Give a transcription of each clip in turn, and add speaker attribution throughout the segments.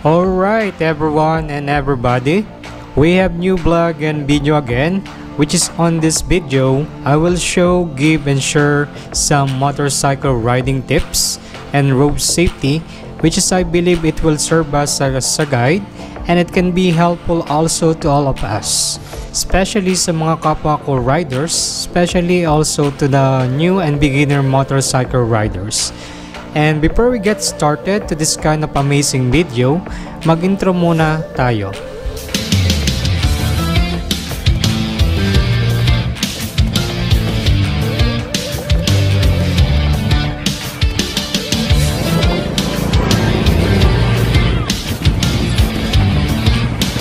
Speaker 1: Alright everyone and everybody, we have new vlog and video again, which is on this video, I will show, give and share some motorcycle riding tips and road safety, which is I believe it will serve us as a guide and it can be helpful also to all of us, especially sa mga kapwa ko riders, especially also to the new and beginner motorcycle riders. And before we get started to this kind of amazing video, mag-intro muna tayo.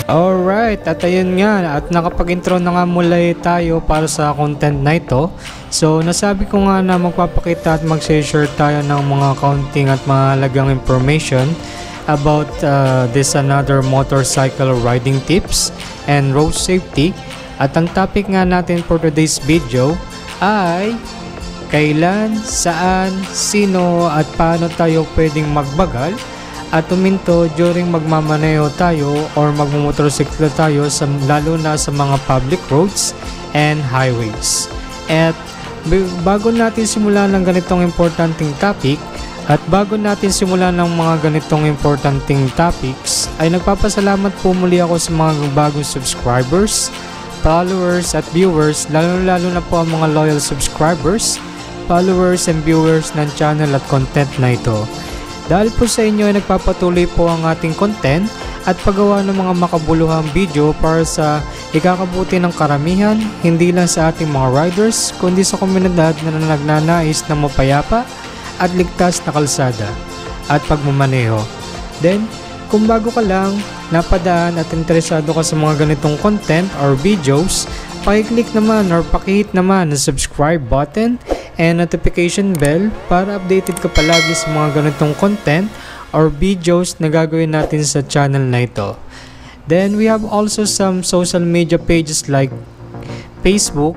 Speaker 1: Alright, at ayun nga, at nakapag-intro na nga mula tayo para sa content na ito. So, nasabi ko nga na magpapakita at mag-share tayo ng mga counting at mahalagang information about this another motorcycle riding tips and road safety. At ang topic nga natin for today's video ay kailan, saan, sino at paano tayo pwedeng magbagal at uminto during magmamaneho tayo or magmumotorsiklo tayo lalo na sa mga public roads and highways. At bago natin simulan ng ganitong importanteng topic at bago natin simulan ng mga ganitong importanteng topics ay nagpapasalamat po muli ako sa mga bagong subscribers, followers at viewers, lalo na po ang mga loyal subscribers, followers and viewers ng channel at content na ito. Dahil po sa inyo ay nagpapatuloy po ang ating content at paggawa ng mga makabuluhang video para sa ikakabuti ng karamihan, hindi lang sa ating mga riders, kundi sa komunidad na nagnanais ng mapayapa at ligtas na kalsada at pagmamaneho. Then, kung bago ka lang, napadaan at interesado ka sa mga ganitong content or videos, paki-click naman or paki-hit naman ang subscribe button and notification bell para updated ka palagi sa mga ganitong content or videos na gagawin natin sa channel na ito. Then we have also some social media pages like Facebook,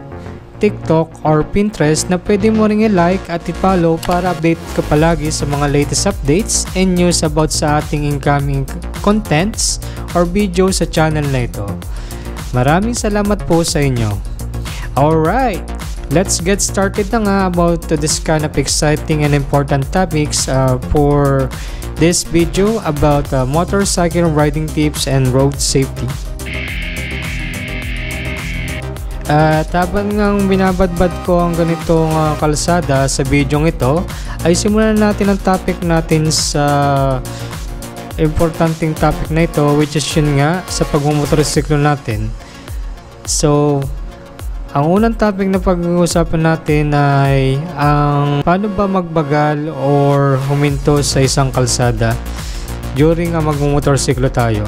Speaker 1: TikTok or Pinterest na pwede mo ring i-like at i-follow para update ka palagi sa mga latest updates and news about sa ating incoming contents or videos sa channel na ito. Maraming salamat po sa inyo. Alright! Let's get started na nga about this kind of exciting and important topics for this video about motorcycle riding tips and road safety. At habang ngang binabadbad ko ang ganitong kalsada sa video ito, ay simulan natin ang topic natin sa importanteng topic na ito, which is yun nga sa pagmumotorsiklo natin. So, ang unang topic na pag-uusapan natin ay ang paano ba magbagal or huminto sa isang kalsada during magmumotorsiklo tayo.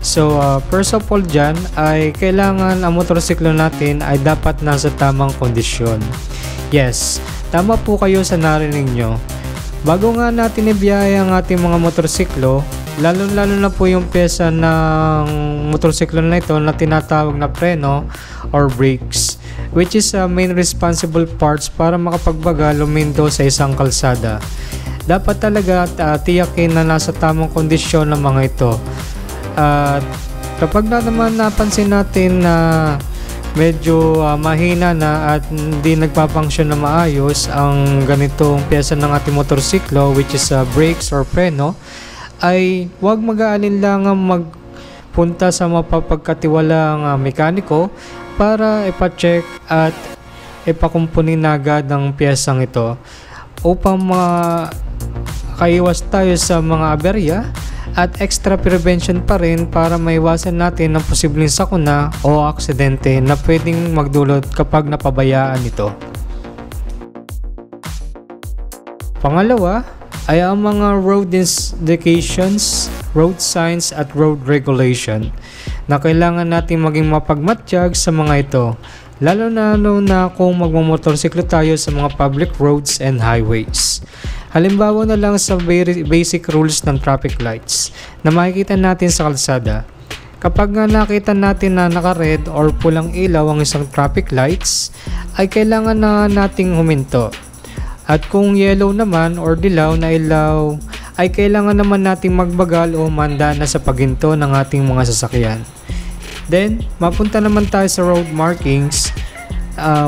Speaker 1: So first of all dyan ay kailangan ang motorsiklo natin ay dapat nasa tamang kondisyon. Yes, tama po kayo sa narinig nyo. Bago nga natin ibiyaya ang ating mga motorsiklo, lalo na po yung pyesa ng motorsiklo na ito na tinatawag na preno or brakes, which is main responsible parts para makapagbagal luminto sa isang kalsada. Dapat talaga tiyakin na nasa tamang kondisyon ng mga ito. At kapag naman napansin natin na medyo mahina na at hindi nagpapangsyon na maayos ang ganitong pyesa ng ating motorsiklo, which is brakes or preno, ay huwag mag-aalinlangang magpunta sa mapapagkatiwalang mekaniko para ipacheck at ipakumpunin agad ang piyesang ito upang makaiwas tayo sa mga aberya at extra prevention pa rin para maiwasan natin ang posibleng sakuna o aksidente na pwedeng magdulot kapag napabayaan ito. Pangalawa ay ang mga road indications, road signs at road regulation na kailangan natin maging mapagmatyag sa mga ito, lalo na kung magmumotorsiklo tayo sa mga public roads and highways. Halimbawa na lang sa basic rules ng traffic lights na makikita natin sa kalsada. Kapag nga nakita natin na naka-red or pulang ilaw ang isang traffic lights, ay kailangan na nating huminto. At kung yellow naman or dilaw na ilaw ay kailangan naman nating magbagal o manda na sa paghinto ng ating mga sasakyan. Then, mapunta naman tayo sa road markings,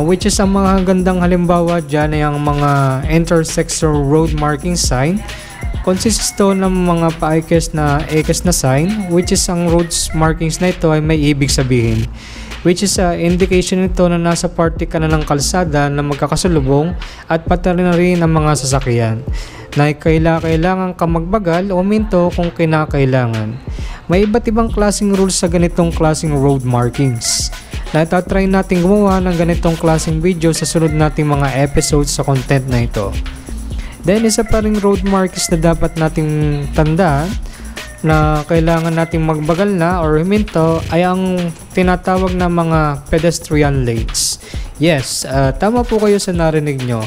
Speaker 1: which is ang mga gandang halimbawa dyan ay ang mga intersection road marking sign. Consists ito ng mga paikes na sign, which is ang road markings na ito ay may ibig sabihin. Which is indication nito na nasa parte ka na ng kalsada na magkakasalubong at pati na rin ang mga sasakyan na kailangan ka magbagal o minto kung kinakailangan. May iba't ibang klaseng rules sa ganitong klaseng road markings. Natatry natin gumawa ng ganitong klaseng video sa sunod nating mga episodes sa content na ito. Then isa pa ring road markings na dapat nating tandaan na kailangan nating magbagal na or huminto ay ang tinatawag na mga pedestrian lanes. Yes, tama po kayo sa narinig nyo.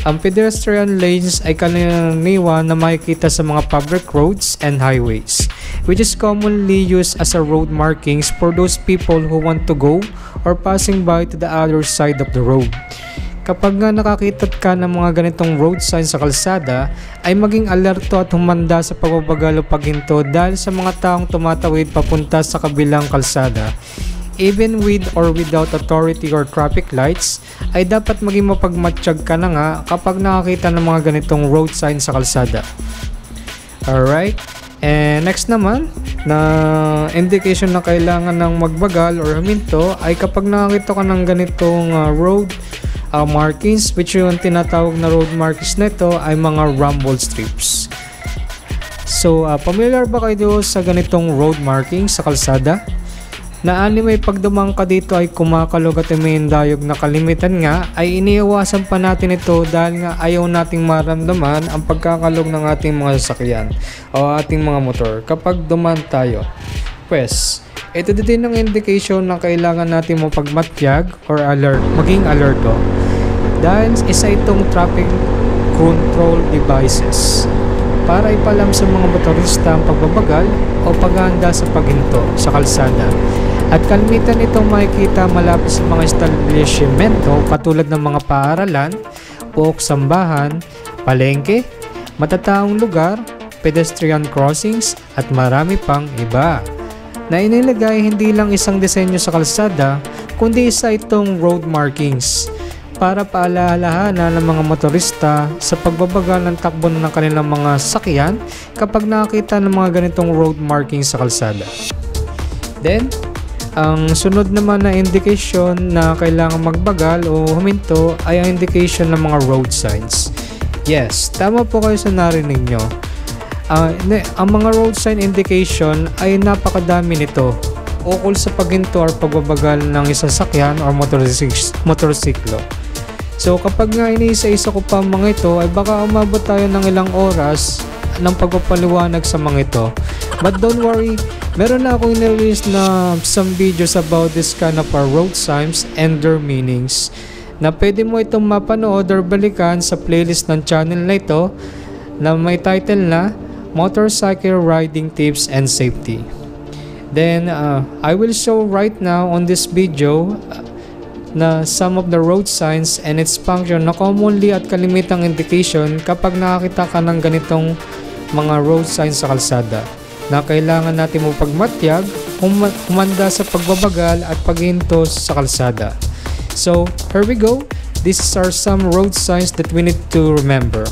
Speaker 1: Ang pedestrian lanes ay karaniwan na makikita sa mga public roads and highways, which is commonly used as a road markings for those people who want to go or passing by to the other side of the road. Kapag nga nakakita ka ng mga ganitong road signs sa kalsada, ay maging alerto at humanda sa pagbabagal o paghinto dahil sa mga taong tumatawid papunta sa kabilang kalsada. Even with or without authority or traffic lights, ay dapat maging mapagmatsyag ka na nga kapag nakakita ng mga ganitong road signs sa kalsada. Alright? And next naman, na indication na kailangan ng magbagal or huminto ay kapag nakakita ka ng ganitong road markings, which yung tinatawag na road markings na ito ay mga rumble strips. So, familiar ba kayo sa ganitong road markings sa kalsada? Na anyway, pag dumang ka dito ay kumakalog at may dayog na kalimitan nga, ay iniiwasan pa natin ito dahil nga ayaw nating maramdaman ang pagkakalog ng ating mga sasakyan o ating mga motor kapag dumaan tayo. Pues, ito din ang indication na kailangan natin mapagmatyag or maging alerto. Dahil isa itong traffic control devices para ipalam sa mga motorista ang pagbabagal o paghahanda sa paghinto sa kalsada. At kalimitan itong makikita malapit sa mga establishmento katulad ng mga paaralan, puok sambahan, palengke, matataong lugar, pedestrian crossings at marami pang iba. Na inilagay hindi lang isang disenyo sa kalsada, kundi isa itong road markings para paalalahanan ng mga motorista sa pagbabagal ng takbo ng kanilang mga sakyan kapag nakakita ng mga ganitong road markings sa kalsada. Then, ang sunod naman na indication na kailangan magbagal o huminto ay ang indication ng mga road signs. Yes, tama po kayo sa narinig nyo. Ang mga road sign indication ay napakadami nito ukol sa paghinto or pagbabagal ng isang sakyan or motorsiklo. So kapag nga iniisa-isa ko pa mga ito ay baka umabot tayo ng ilang oras ng pagpapaliwanag sa mga ito. But don't worry, meron na akong nirelease na some videos about this kind of road signs and their meanings na pwede mo itong mapanood or balikan sa playlist ng channel na ito na may title na Motorcycle Riding Tips and Safety. Then I will show right now on this video na some of the road signs and its function na commonly at kalimitang indication kapag nakakita ka ng ganitong mga road signs sa kalsada na kailangan natin mo pagmatyag, humanda sa pagbabagal at paghinto sa kalsada. So here we go. These are some road signs that we need to remember.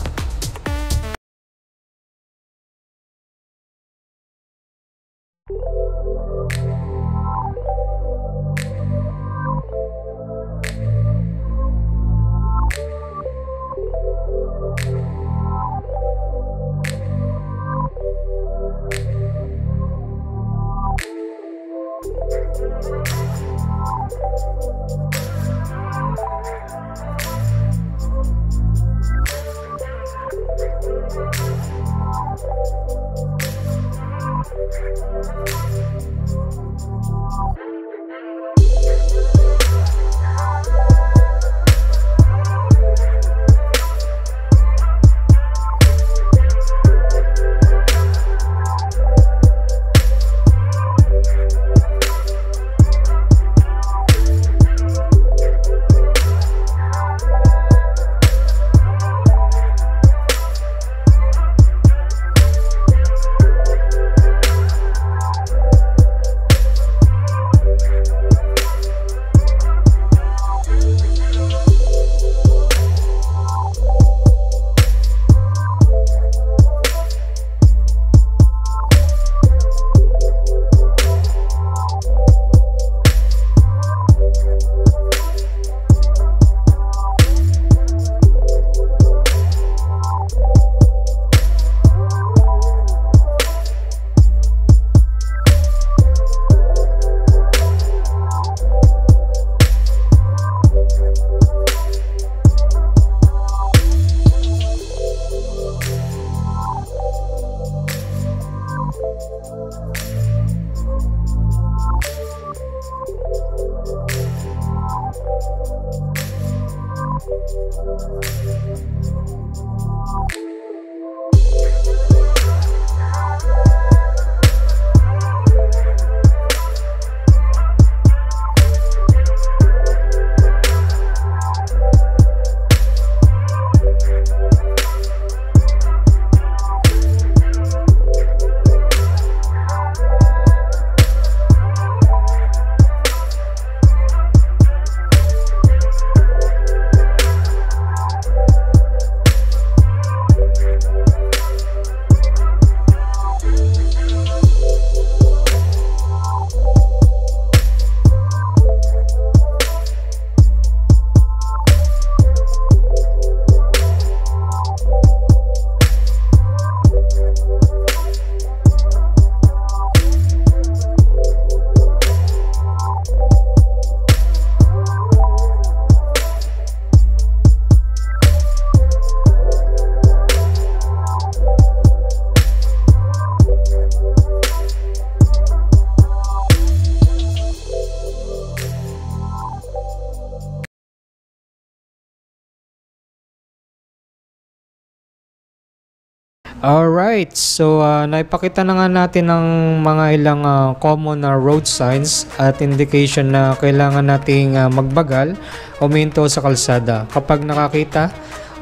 Speaker 1: Alright, so naipakita na nga natin ng mga ilang common na road signs at indication na kailangan nating magbagal o huminto sa kalsada kapag nakakita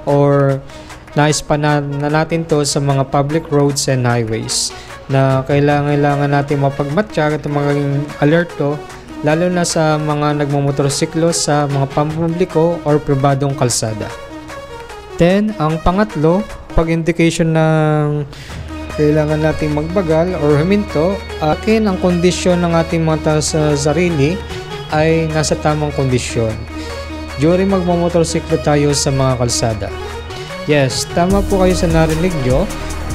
Speaker 1: or nais pa na natin to sa mga public roads and highways na kailangan natin mapagmatsyag at maging alerto lalo na sa mga nagmumotorsiklo sa mga pampubliko or pribadong kalsada. Then, ang pangatlo, pag-indication ng kailangan nating magbagal or huminto, akin ang kondisyon ng ating mga sa sarili ay nasa tamang kondisyon during magmamotorsiklo tayo sa mga kalsada. Yes, tama po kayo sa narinig nyo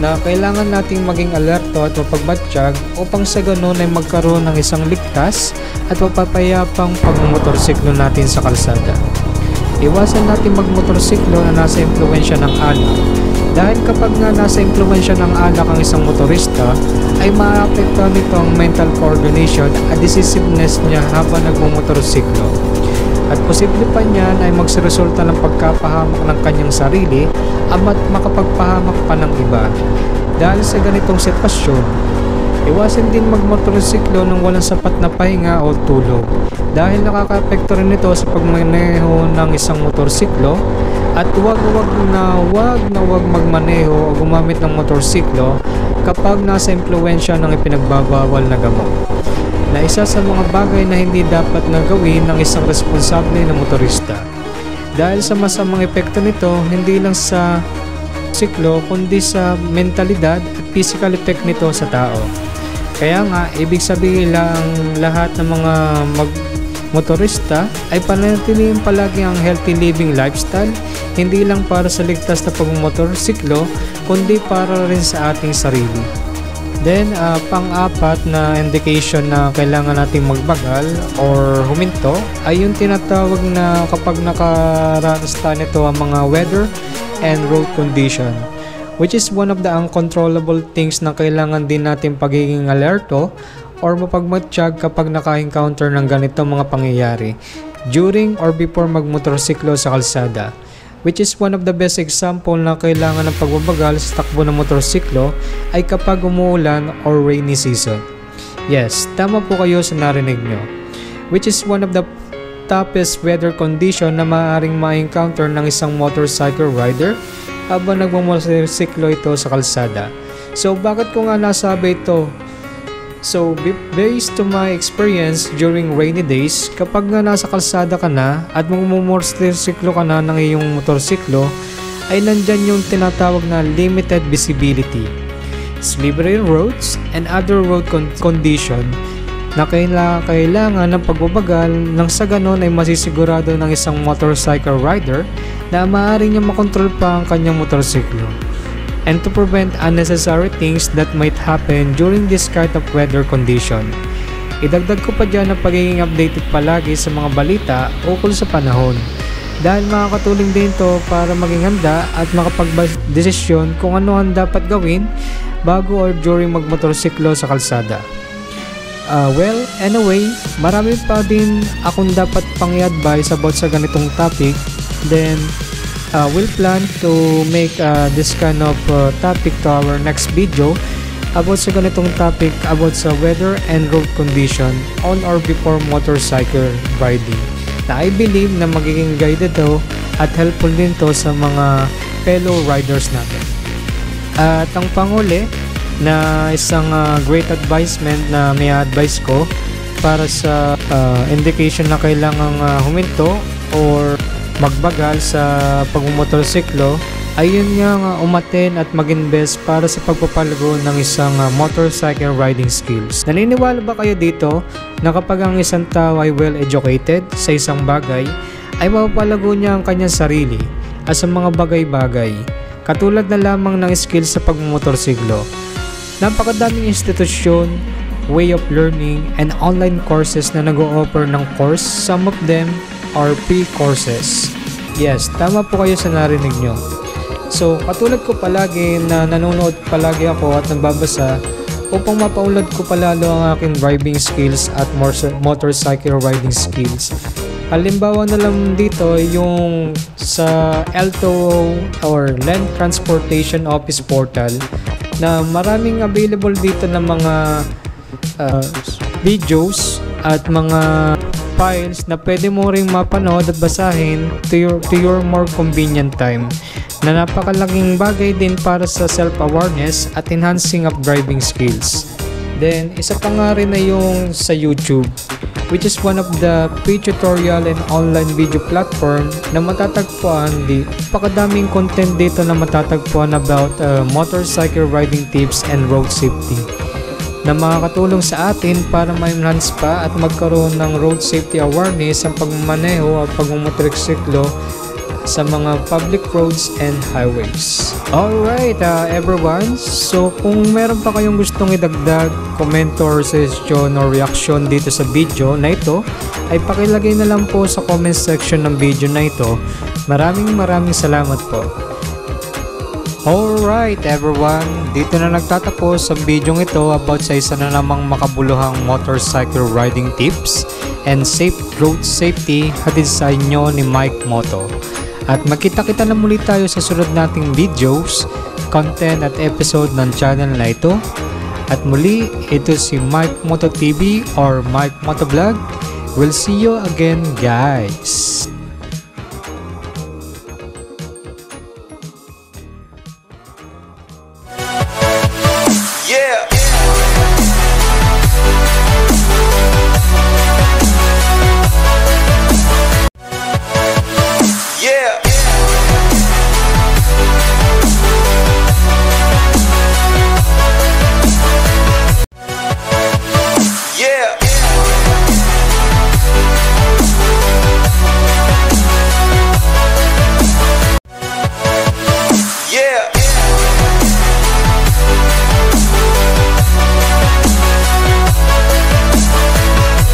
Speaker 1: na kailangan nating maging alerto at mapagmatsyag upang sa ganun ay magkaroon ng isang ligtas at mapapayapang pagmamotorsiklo natin sa kalsada. Iwasan natin magmotorsiklo na nasa impluwensya ng alak dahil kapag nga nasa impluwensya ng alak ang isang motorista ay maaapektuhan nito ang mental coordination at decisiveness niya habang nagmumotorsiklo. At posible pa niyan ay magsiresulta ng pagkapahamak ng kanyang sarili at makapagpahamak pa ng iba. Dahil sa ganitong sitwasyon, iwasan din magmotorsiklo nang walang sapat na pahinga o tulog dahil nakakaapekto rin ito sa pagmaneho ng isang motorsiklo at huwag magmaneho o gumamit ng motorsiklo kapag nasa impluwensya ng ipinagbabawal na gamot na isa sa mga bagay na hindi dapat na gawin ng isang responsable na motorista dahil sa masamang epekto nito hindi lang sa siklo kundi sa mentalidad at physical effect nito sa tao. Kaya nga, ibig sabihin lang lahat ng mga motorista ay panatilihin palagi ang healthy living lifestyle, hindi lang para sa ligtas na pagmotorsiklo, kundi para rin sa ating sarili. Then, pang-apat na indication na kailangan nating magbagal or huminto ay yung tinatawag na kapag nakaranas tayo nito ang mga weather and road condition, which is one of the uncontrollable things na kailangan din natin pagiging alerto or mapagmatsyag kapag naka-encounter ng ganitong mga pangyayari during or before magmotorsiklo sa kalsada, which is one of the best example na kailangan ng pagbabagal sa takbo ng motorsiklo ay kapag umuulan or rainy season. Yes, tama po kayo sa narinig nyo, which is one of the toughest weather condition na maaaring ma-encounter ng isang motorcycle rider habang nagmamotorsiklo ito sa kalsada. So bakit ko nga nasabi ito? So based to my experience during rainy days, kapag nga nasa kalsada ka na at magmamotorsiklo ka na ng iyong motorsiklo, ay nandyan yung tinatawag na limited visibility, slippery roads, and other road condition na kailangan ng pagbabagal nang sa ganon ay masisigurado ng isang motorcycle rider na maaari niya makontrol pa ang kanyang motorsiklo and to prevent unnecessary things that might happen during this kind of weather condition. Idagdag ko pa dyan ang pagiging updated palagi sa mga balita ukol sa panahon dahil makakatulong din ito para maging handa at makapag-desisyon kung ano ang dapat gawin bago or during magmotorsiklo sa kalsada. Well, anyway, marami pa din akong dapat pang i-advise about sa ganitong topic. Then, we'll plan to make this kind of topic to our next video about sa ganitong topic about sa weather and road condition on or before motorcycle riding. Na I believe na magiging guided to at helpful din to sa mga fellow riders natin. At ang panghuli na isang great advisement na may advice ko para sa indication na kailangang huminto or magbagal sa pagmumotorsiklo ay yun nga umaten at mag-invest para sa pagpapalago ng isang motorcycle riding skills. Naniniwala ba kayo dito na kapag ang isang tao ay well-educated sa isang bagay ay mapapalago niya ang kanyang sarili at sa mga bagay-bagay katulad na lamang ng skills sa pagmumotorsiklo? Napakadaming institusyon, way of learning, and online courses na nag-o-offer ng course. Some of them are free courses. Yes, tama po kayo sa narinig nyo. So, katulad ko palagi na nanonood palagi ako at nagbabasa upang mapaunlad ko palalo ang aking driving skills at motorcycle riding skills. Halimbawa na lang dito yung sa L2O or Land Transportation Office portal na maraming available dito ng mga videos at mga files na pwede mo ring mapanood at basahin to your more convenient time, na napakalaking bagay din para sa self-awareness at enhancing of driving skills. Then, isa pa nga rin na yung sa YouTube, which is one of the free tutorial and online video platform na matatagpuan di napakadaming content dito na matatagpuan about motorcycle riding tips and road safety na makakatulong sa atin para ma-enhance pa at magkaroon ng road safety awareness ang pagmamaneho at pagmumotorsiklo sa mga public roads and highways. Alright, everyone. So, kung meron pa kayong gustong idagdag, comment or suggestion or reaction dito sa video na ito, ay pakilagay na lang po sa comment section ng video na ito. Maraming salamat po. Alright everyone, dito na nagtatapos sa video ito about sa isa na namang makabuluhang motorcycle riding tips and safe road safety hatid sa inyo ni Mike Moto. At magkita-kita na muli tayo sa sunod nating videos, content at episode ng channel na ito. At muli, ito si Mike Moto TV or Mike Moto Vlog. We'll see you again guys.